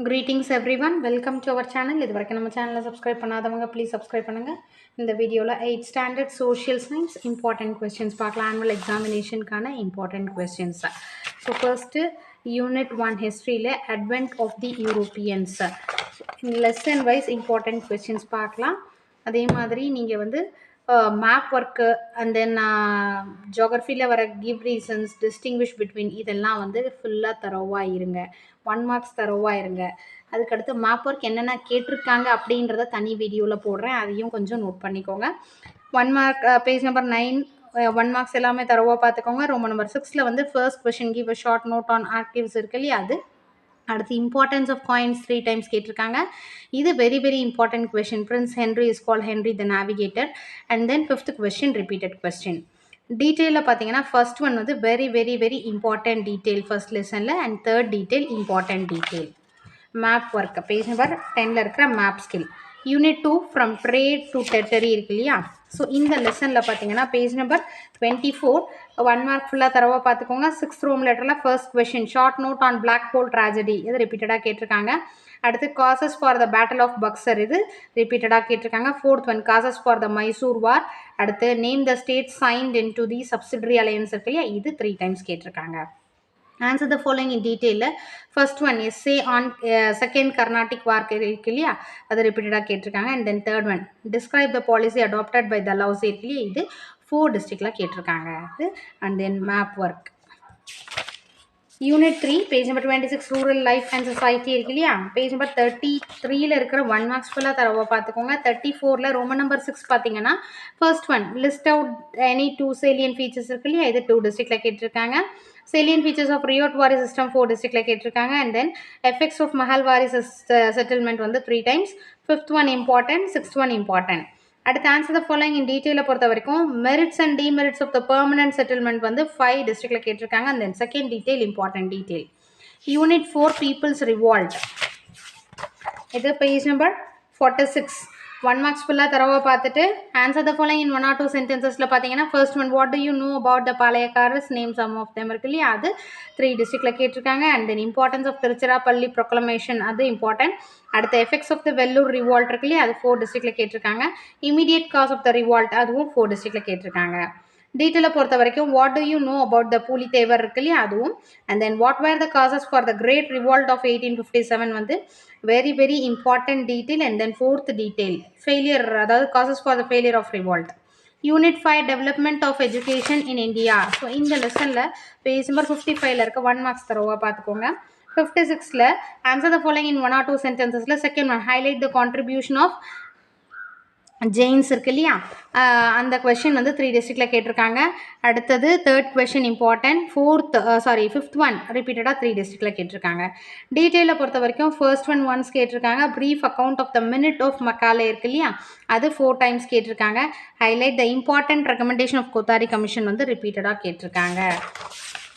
Greetings everyone, welcome to our channel. இது வரைக்கும் நம்ம சேனலை சப்ஸ்கிரைப் பண்ணாதவங்க ப்ளீஸ் சப்ஸ்கிரைப் பண்ணுங்கள். இந்த வீடியோவில் 8th standard social science important questions பார்க்கலாம். ஆனுவல் எக்ஸாமினேஷனுக்கான important questions. So first unit 1 ஹிஸ்ட்ரியில் advent of the Europeans lesson wise important questions பார்க்கலாம். அதே மாதிரி நீங்கள் வந்து மேப் ஒர்க்கு அண்ட் தென் ஜியோகிரஃபியில் வர கிவ் ரீசன்ஸ் டிஸ்டிங்விஷ் பிட்வீன் இதெல்லாம் வந்து ஃபுல்லாக தரோவாக இருங்க. 1 மார்க்ஸ் தரோவாக இருங்க. அதுக்கடுத்து மேப் ஒர்க் என்னென்ன கேட்டிருக்காங்க அப்படின்றத தனி வீடியோவில் போடுறேன், அதையும் கொஞ்சம் நோட் பண்ணிக்கோங்க. 1 மார்க் பேஜ் நம்பர் 9 1 மார்க்ஸ் எல்லாமே தரோவாக பார்த்துக்கோங்க. ரோமன் நம்பர் 6ல் வந்து first question give a short note on actives இருக்கு இல்லையா, அது. அடுத்து இம்பார்ட்டன்ஸ் ஆஃப் காயின்ஸ் 3 டைம்ஸ் கேட்டிருக்காங்க. இது very very important question. Prince Henry is called Henry the navigator. And then 5th question repeated question. டீட்டெயிலில் பார்த்தீங்கன்னா ஃபர்ஸ்ட் ஒன் வந்து very very very important detail first லெசனில், and third detail important detail. Map work page number 10ல் இருக்கிற map skill unit 2 from trade to territory இருக்கு இல்லையா. So இந்த லெசனில் பார்த்தீங்கன்னா பேஜ் நம்பர் 24 1 மார்க் ஃபுல்லாக தரவா பார்த்துக்கோங்க. 6th ரோம் லெட்டரில் first question short note on Black Hole tragedy, இது ரிப்பீட்டடாக கேட்டிருக்காங்க. அடுத்து causes for the battle of Buxar, இது ரிப்பீட்டடாக கேட்டிருக்காங்க. 4th one causes for the Mysore war. அடுத்து name the state signed in to the subsidiary alliance இருக்கு இல்லையா, இது 3 டைம்ஸ் கேட்டிருக்காங்க. Answer the following in detail. First one essay on second Carnatic war இருக்கு இல்லையா, அது ரிப்பீட்டடாக கேட்டிருக்காங்க. And then third one describe the policy adopted by Dalhousie இருக்கு இல்லையா, இது 4 டிஸ்ட்ரிக்டில் கேட்டிருக்காங்க. And then map work unit 3 page number 26 rural life and society இருக்கு இல்லையா, பேஜ் நம்பர் 33ல் இருக்கிற 1 மார்க்ஸ் ஃபுல்லாக தரவா பார்த்துக்கோங்க. 34ல் ரோமன் நம்பர் 6 பார்த்தீங்கன்னா first one list out any 2 salient features இருக்கு இல்லையா, இது 2 டிஸ்ட்ரிக்டில் கேட்டிருக்காங்க. salient features of Riot-Wari system 4 டிஸ்ட்ரிக்டில் கேட்டிருக்காங்க. And then effects of Mahalwari settlement வந்து 3 times. 5th one important, 6th one important. அடுத்து ஆன்சர் த ஃபாலோயிங் இன் டீட்டெயிலை பொறுத்த வரைக்கும் merits and demerits of the permanent settlement வந்து 5 டிஸ்ட்ரிக்டில் கேட்டிருக்காங்க. And then second detail important detail. Unit 4 people's revolt, இது page number 46 1 marks ஃபுல்லாக தரவா பார்த்துட்டு answer the following in 1 or 2 சென்டென்சஸில் பார்த்தீங்கன்னா first one what do you know about the Palayakkaras, name some of them இருக்கு இல்லையா, அது 3 டிஸ்ட்ரிக்டில் கேட்டிருக்காங்க. And then importance of Tiruchirappalli proclamation, அது இம்பார்ட்டன்ட். அடுத்த effects of the Vellore revolt இருக்கு இல்லையா, அது 4 டிஸ்ட்ரிக்டில் கேட்டிருக்காங்க. Immediate cause of the revolt, அதுவும் 4 டிஸ்ட்ரிக்டில் கேட்டிருக்காங்க. டீட்டெயிலை பொறுத்த வரைக்கும் what do you know about the Pulithevar இருக்கு இல்லையா, அதுவும். And then what were the causes for the great revolt of 1857 வந்து very very important detail. And then 4th detail failure, அதாவது causes for the failure of revolt. Unit 5 development of education in India. So இந்த லெசனில் page number 55ல் இருக்க 1 marks தரவா பார்த்துக்கோங்க. 56ல் answer the following in 1 or 2 சென்டென்சஸில் second one highlight the contribution of Jains இருக்கு இல்லையா, அந்த கொஷின் வந்து 3 டிஸ்ட்ரிக்டில் கேட்டிருக்காங்க. அடுத்தது third question important. 5th one ரிப்பீட்டடாக 3 டிஸ்ட்ரிக்டில் கேட்டிருக்காங்க. டீட்டெயிலை பொறுத்த வரைக்கும் ஃபர்ஸ்ட் ஒன் ஒன்ஸ் கேட்டிருக்காங்க. Brief account of the minute of Macaulay இருக்கு இல்லையா, அது 4 டைம்ஸ் கேட்டிருக்காங்க. Highlight the important recommendation of Kothari commission வந்து ரிப்பீட்டடாக கேட்டிருக்காங்க.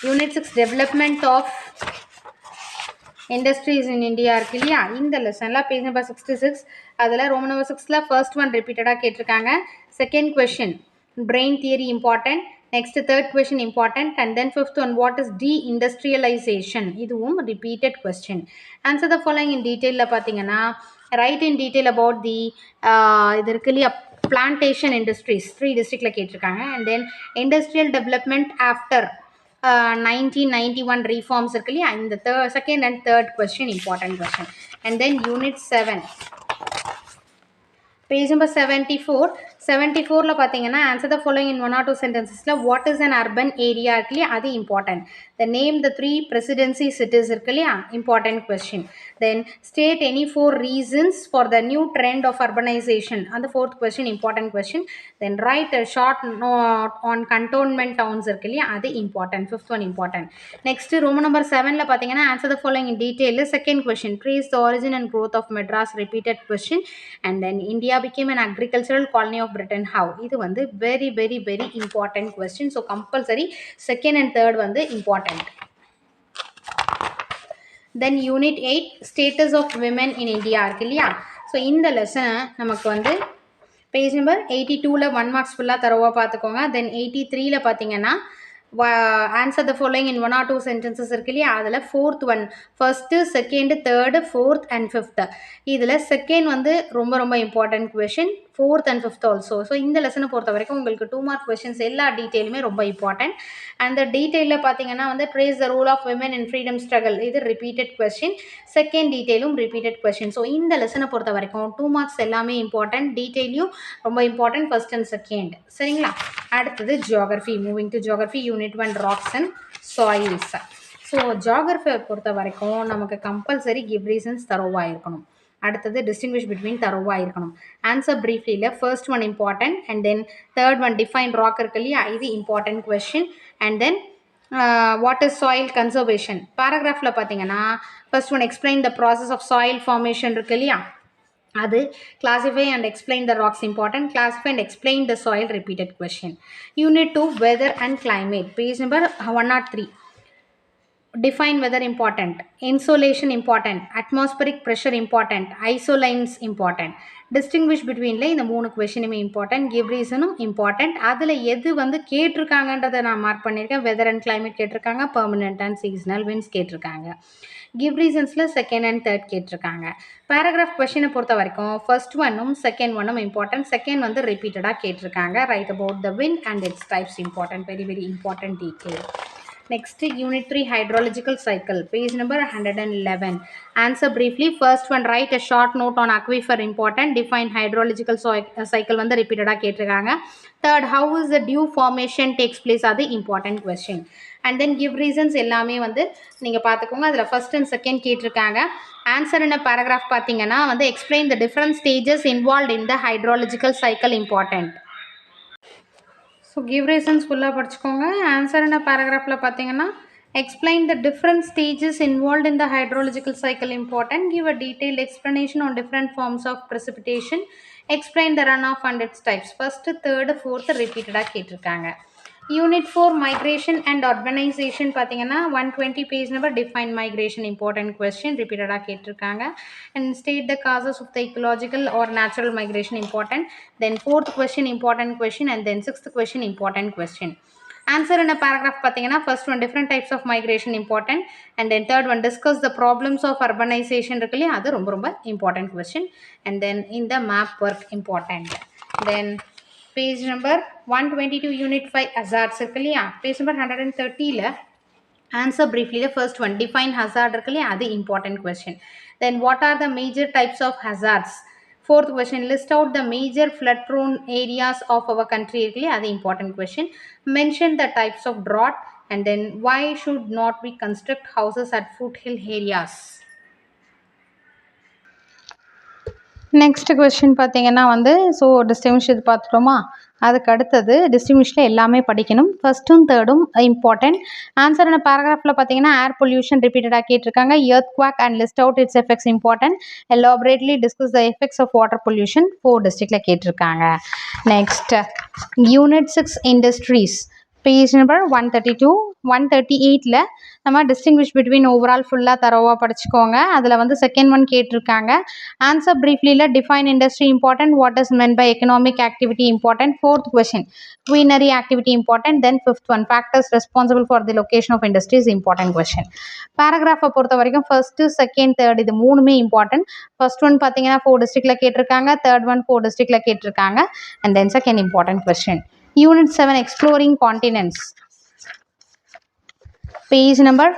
Unit 6 development of industries in India இருக்கு இல்லையா, இந்த லெசனில் பேஜ் நம்பர் 66 அதில் ரோமன் நம்பர் 6ல் ஃபர்ஸ்ட் ஒன் ரிப்பீட்டடாக கேட்டிருக்காங்க. Second question drain theory important. Next third question important. And then 5th one what is D industrialisation, இதுவும் repeated question. Answer the following in டீட்டெயிலில் பார்த்தீங்கன்னா write in detail about the இது இருக்கு இல்லையா plantation industries 3 டிஸ்ட்ரிக்டில் கேட்டிருக்காங்க. And then industrial development after 1991 reforms இருக்கு இல்லையா, இந்த second and third question important question. And then unit 7 page number 74ல் பார்த்தீங்கன்னா answer the following in 1 or 2 சென்டென்சஸில் what is an urban area இருக்கு இல்லையா, அது important. The name the 3 presidency cities இருக்கு இல்லையா, important question. Then state any 4 reasons for the new trend of urbanisation, அந்த 4th question important question. Then write short note on cantonment towns இருக்கு இல்லையா, அது important. 5th one important. Next Roman number 7ல் பார்த்தீங்கன்னா answer the following in detail. Second question trace the origin and growth of Madras, repeated question. And then India became an agricultural colony of Britain how, இது வந்து very very very important question. so compulsory second and third வந்து important. then unit 8 status of women in India இருக்கு இல்லையா, so இந்த லெசனை நமக்கு வந்து page number 82ல் 1 marks ஃபுல்லாக தரவா பார்த்துக்கோங்க. தென் 83ல் பார்த்தீங்கன்னா answer the following in 1 or 2 sentences இருக்கு இல்லையா, அதில் fourth one first second third fourth and fifth. இதில் செகண்ட் வந்து ரொம்ப ரொம்ப important question, fourth and fifth also. So இந்த லெசனை பொறுத்த வரைக்கும் உங்களுக்கு 2 மார்க் கொஷின்ஸ் எல்லா டீட்டெயிலுமே ரொம்ப இம்பார்ட்டன்ட். அந்த டீட்டெயிலில் பார்த்தீங்கன்னா வந்து trace the role of women in freedom struggle, இது ரிப்பீட்டட் கொஷின். செகண்ட் டீட்டெயிலும் ரிப்பீட்டட் கொஷின். ஸோ இந்த லெசனை பொறுத்த வரைக்கும் 2 மார்க்ஸ் எல்லாமே இம்பார்ட்டன்ட், டீட்டெயிலையும் ரொம்ப இம்பார்ட்டன்ட், ஃபர்ஸ்ட் அண்ட் செகண்ட். சரிங்களா? அடுத்தது geography. Moving to geography, unit 1 rocks and soils. So ஜியோகிரஃபியை பொறுத்த வரைக்கும் நமக்கு கம்பல்சரி கிவ் ரீசன்ஸ் தரோவாக இருக்கணும். அடுத்தது டிஸ்டிங்விஷ் பிட்வீன் தரோவாக இருக்கணும். ஆன்சர் ப்ரீஃப்லியில் first one important, and then third one define rock இருக்கு இல்லையா, இது important question. And then what is soil conservation, பேராகிராஃபில் பார்த்தீங்கன்னா first one explain the process of soil formation இருக்கு இல்லையா, அது classify and explain the rocks important, classify and explain the soil repeated question. Unit 2 weather and climate, page number 103. define weather important, insolation important, atmospheric pressure important, isolines important. distinguish between இந்த மூணு கொஷினுமே important, give ரீசனும் important. அதில் எது வந்து கேட்டிருக்காங்கன்றதை நான் mark பண்ணியிருக்கேன். Weather and climate கேட்டிருக்காங்க, permanent and seasonal wins கேட்டிருக்காங்க. Give ரீசன்ஸில் second and third கேட்டிருக்காங்க. பேராகிராஃப் கொஷினை பொறுத்த வரைக்கும் ஃபர்ஸ்ட் ஒன்னும் செகண்ட் ஒன்னும் இம்பார்ட்டன்ட், செகண்ட் வந்து ரிப்பீட்டடாக கேட்டிருக்காங்க. Right about the wind and its types important, very very important detail. Next, Unit 3 Hydrological Cycle, page number 111. Answer briefly. First one, write a short note on aquifer important. Define hydrological cycle வந்து repeatedா கேட்டிருக்காங்க. Third, how is the dew formation takes place, அது important question. And then give reasons எல்லாமே வந்து நீங்கள் பார்த்துக்கோங்க. அதில் first and second கேட்டிருக்காங்க. Answer in a paragraph பார்த்தீங்கன்னா வந்து explain the different stages involved in the hydrological cycle important. So give reasons ஃபுல்லாக படிச்சுக்கோங்க. ஆன்சர் என்ன பேராகிராஃபில் பார்த்தீங்கன்னா explain the different stages involve in the hydrological cycle important, give a detailed explanation on different forms of precipitation, explain the run off and its types. First third fourth ரிப்பீட்டடாக கேட்டிருக்காங்க. Unit 4 migration and urbanisation பார்த்தீங்கன்னா 120 page number, define migration important question, ரிப்பீட்டடாக கேட்டிருக்காங்க. And state the causes of the ecological or natural migration important. Then fourth question important question, and then sixth question important question. Answer என்ன paragraph பார்த்தீங்கன்னா first one different types of migration important, and then third one discuss the problems of urbanisation இருக்கு இல்லையா, அது ரொம்ப ரொம்ப important question. And then இந்த map work important. Then page number 122 unit 5 hazards இருக்கு இல்லையா, பேஜ் நம்பர் 130ல் ஆன்சர் ப்ரீஃப்லியில் ஃபர்ஸ்ட் ஒன் டிஃபைன் ஹசார்ட் இருக்கு இல்லையா, அது important question. Then what are the major types of hazards, fourth question, list out the major flood prone areas of our country இருக்கு இல்லையா, அது important question. mention the types of drought, and then why should not we construct houses at foothill areas. Next question பார்த்தீங்கன்னா வந்து so distinguish இது பார்த்துட்டோமா, அதுக்கு அடுத்தது டிஸ்டிங்விஷில் எல்லாமே படிக்கணும். ஃபர்ஸ்ட்டும் தேர்டும் இம்பார்ட்டன்ட். ஆன்சர் என்ன பேராகிராஃபில் பார்த்தீங்கன்னா ஏர் பொல்யூஷன் ரிப்பீட்டடாக கேட்டிருக்காங்க. Earthquake and list out its effects important. Elaborately discuss the effects of water pollution 4 டிஸ்ட்ரிக்டில் கேட்டிருக்காங்க. Next unit 6 industries, page number 132 138ல் நம்ம டிஸ்டிங்விஷ் பிட்வீன் ஓவரால் ஃபுல்லாக தரோவாக படிச்சுக்கோங்க. அதில் வந்து செகண்ட் ஒன் கேட்டிருக்காங்க. ஆன்சர் ப்ரீஃப்லியில் define industry important, what is meant by economic activity important. Fourth question quinary activity important. Then fifth one factors responsible for the location of industries important question. பேராகிராஃபை பொறுத்த வரைக்கும் first second third இது மூணுமே important. First one பார்த்தீங்கன்னா 4 டிஸ்ட்ரிக்டில் கேட்டிருக்காங்க, third one 4 டிஸ்ட்ரிக்டில் கேட்டிருக்காங்க, and then second important question. Unit 7 exploring continents, page number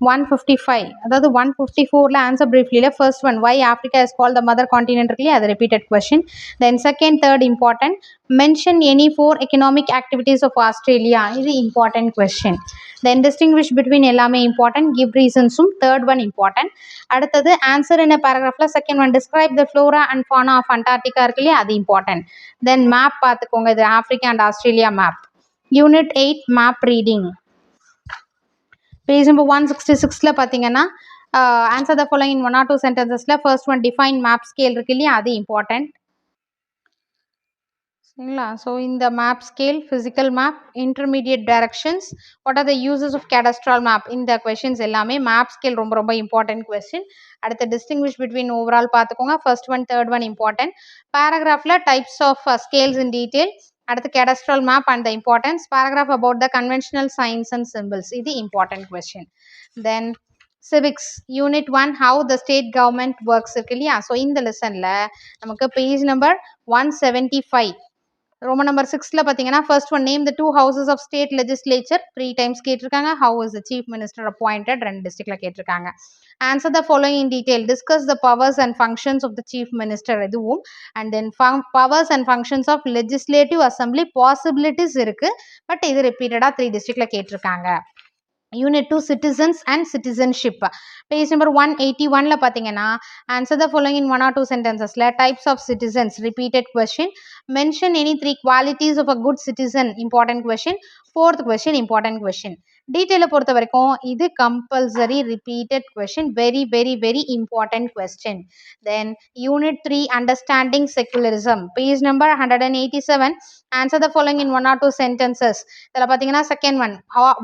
155, அதாவது 154ல் ஆன்சர் ப்ரீஃப்லியில் first one why Africa is called the mother continent இருக்குல்லையே, அது repeated question. Then second third important. Mention any 4 economic activities of Australia, இது important question. Then distinguish between எல்லாமே important, give ரீசன்ஸும் third one important. அடுத்தது answer என்ன பேராகிராஃபில் second one describe the flora and fauna of Antarctica இருக்கு இல்லையா, அது important. Then map பார்த்துக்கோங்க, இது Africa and Australia map. Unit 8 map reading, page number 166ல் பார்த்தீங்கன்னா answer the following in 1 or 2 சென்டென்சஸில் first one define map scale இருக்கு இல்லையா, அது இம்பார்ட்டன்ட். சரிங்களா? ஸோ இந்த map scale, physical map, intermediate directions, what are the uses of cadastral map, இந்த questions எல்லாமே மேப் ஸ்கேல் ரொம்ப ரொம்ப இம்பார்ட்டன்ட் கொஸ்டின். அடுத்து டிஸ்டிங்விஷ் பிட்வீன் ஓவரால் பார்த்துக்கோங்க, first one third one important. பேராகிராஃபில் types of scales in detail, அடுத்து cadastral map and the importance. Paragraph about the conventional signs and symbols. இது important question. Then civics unit 1 how the state government works இருக்கு இல்லையா. So இந்த லெசனில் நமக்கு page number 175 Roman number 6ல பார்த்தீங்கன்னா first one name the 2 houses of state legislature 3 times கேட்டிருக்காங்க. How is the chief minister appointed 2 டிஸ்ட்ரிக்ட்ல கேட்டிருக்காங்க. Answer the following in detail. Discuss the powers and functions of the chief minister இதுவும் and then powers and functions of legislative assembly possibilities இருக்கு. But இது ரிப்பீட்டடாக 3 டிஸ்ட்ரிக்ட்ல கேட்டிருக்காங்க. Unit 2 citizens and citizenship page number 181ல பார்த்தீங்கன்னா answer the following in 1 or 2 sentencesல types of citizens repeated question. mention any 3 qualities of a good citizen important question. fourth question important question. டீட்டெயிலை பொறுத்த வரைக்கும் இது compulsory repeated question. Very very very important question. Then unit 3 understanding secularism page number 187 answer the following in 1 or 2 sentences. இதில் பார்த்தீங்கன்னா second one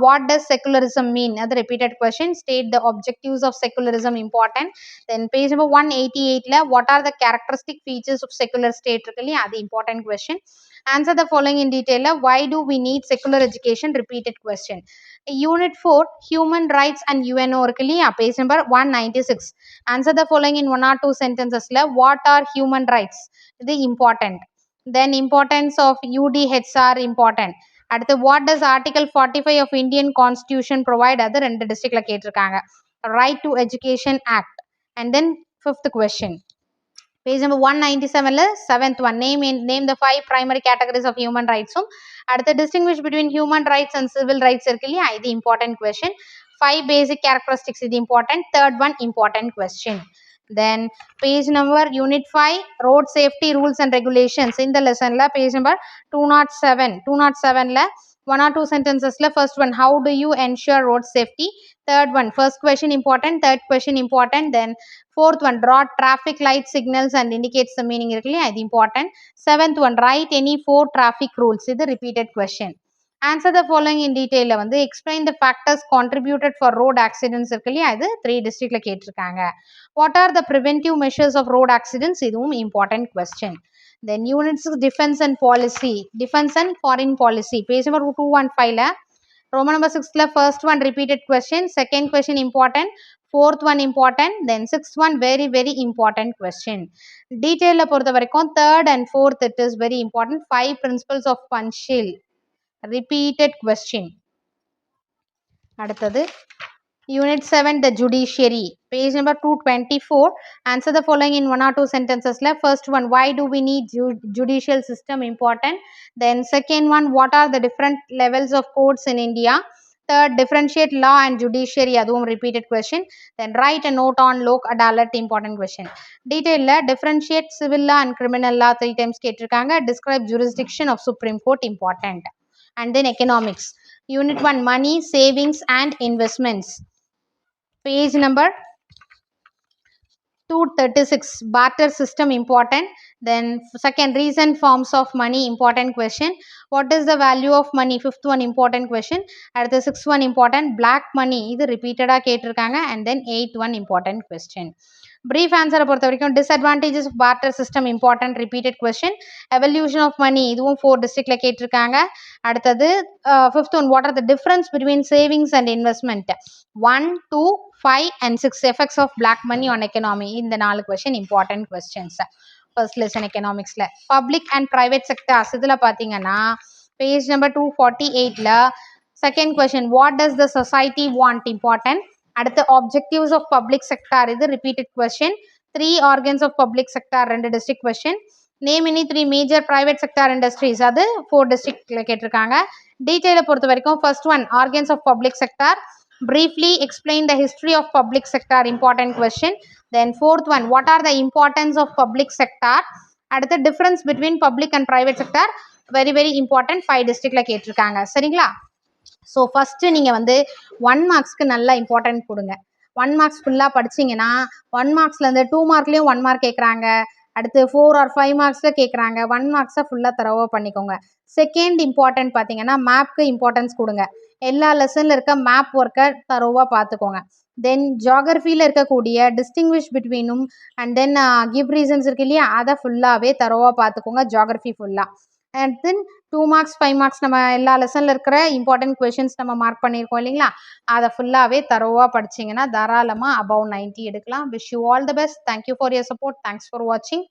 what does secularism mean அது repeated question. State the objectives of secularism important. then page number 188ல what are the characteristic features of secular state இருக்கு இல்லையா அது important question. answer the following in detail. why do we need secular education repeated question. unit 4 human rights and UNO இருக்கு இல்லையா page number 196 answer the following in 1 or 2 sentencesல what are human rights இது important. then importance of UDHR important. அடுத்து what does article 45 of Indian constitution provide அது 2 டிஸ்ட்ரிக்ட்ல கேட்டிருக்காங்க. right to education act. and then fifth question page number 197ல seventh one name the 5 primary categories of human rights. அடுத்து distinguish between human rights and civil rights இருக்கு இல்லையா இது important question. 5 basic characteristics இது important. third one important question. then page number unit 5 road safety rules and regulations இந்த லெசன்ல page number 207ல 1 or 2 sentencesல first one how do you ensure road safety. third one first question important, third question important. then fourth one draw traffic light signals and indicates the meaning இருக்கு இல்லையா இது important. seventh one write any 4 traffic rules இது repeated question. answer the following in detail வந்து explain the factors contributed for road accidents இருக்கு இல்லையா இது 3 டிஸ்ட்ரிக்ட்ல கேட்டிருக்காங்க. what are the preventive measures of road accidents இதுவும் important question. then unit 6 defense and policy defense and foreign policy page number 215ல roman number 6ல first one repeated question, second question important, fourth one important, then sixth one very very important question. detail பொறுத்த வரைக்கும் third and fourth it is very important. 5 principles of Panchsheel repeated question. அடுத்தது unit 7 the judiciary page number 224 answer the following in 1 or 2 sentences. first one why do we need judicial system important. then second one what are the different levels of courts in India. third differentiate law and judiciary அதுவும் repeated question. then write a note on lok adalat important question. detail differentiate civil law and criminal law 3 times கேட்டிருக்காங்க. describe jurisdiction of Supreme Court important. and then economics unit 1 money savings and investments page number 236 barter system important. then second recent forms of money important question. what is the value of money fifth one important question. at the sixth one important black money இது repeated கேட்டிருக்காங்க. and then eighth one important question. brief answer பொறுத்த வரைக்கும் disadvantages of barter system important repeated question. evolution of money இதுவும் 4 districtல கேட்டிருக்காங்க. அடுத்தது fifth one what are the difference between savings and investment 1 2 5 and 6 effects of black money on economy இந்த 4 question important questions first lesson economicsல. public and private sectors இதுல பாத்தீங்கன்னா page number 248ல second question what does the society want important. அடுத்து objectives of public sector இது repeated question. 3 organs of public sector 2 district question. name any 3 major private sector industries அது 4 districtல கேட்டிருக்காங்க. detail பொறுத்த வரைக்கும் first one organs of public sector briefly explain the history of public sector important question. then fourth one what are the importance of public sector. அடுத்து difference between public and private sector very very important 5 districtல கேட்டிருக்காங்க. சரிங்களா. So first நீங்கள் வந்து 1 மார்க்ஸ்க்கு நல்லா important கொடுங்க. 1 marks ஃபுல்லாக படிச்சிங்கன்னா 1 மார்க்ஸ்லேருந்து 2 மார்க்லேயும் 1 mark கேட்குறாங்க. அடுத்து 4 or 5 மார்க்ஸில் கேட்குறாங்க. 1 மார்க்ஸை ஃபுல்லாக தரவாக பண்ணிக்கோங்க. செகண்ட் இம்பார்ட்டன்ட் பார்த்தீங்கன்னா மேப்க்கு இம்பார்ட்டன்ஸ் கொடுங்க. எல்லா லெசனில் இருக்க மேப் ஒர்க்கை தரவாக பார்த்துக்கோங்க. தென் ஜியாகிரஃபியில் இருக்கக்கூடிய டிஸ்டிங்விஷ் பிட்வீனும் அண்ட் தென் கிவ் ரீசன்ஸ் இருக்கு இல்லையா அதை ஃபுல்லாகவே தரவாக பார்த்துக்கோங்க ஜியாகிரஃபி ஃபுல்லாக. and then 2 மார்க்ஸ் 5 மார்க்ஸ் நம்ம எல்லா லெசனில் இருக்கிற இம்பார்ட்டன்ட் கொஷின்ஸ் நம்ம மார்க் பண்ணியிருக்கோம் இல்லைங்களா, அதை ஃபுல்லாகவே தரோவாக படிச்சிங்கன்னா தாராளமாக அபவ் 90 எடுக்கலாம். Wish you all the best. Thank you for your support. Thanks for வாட்சிங்.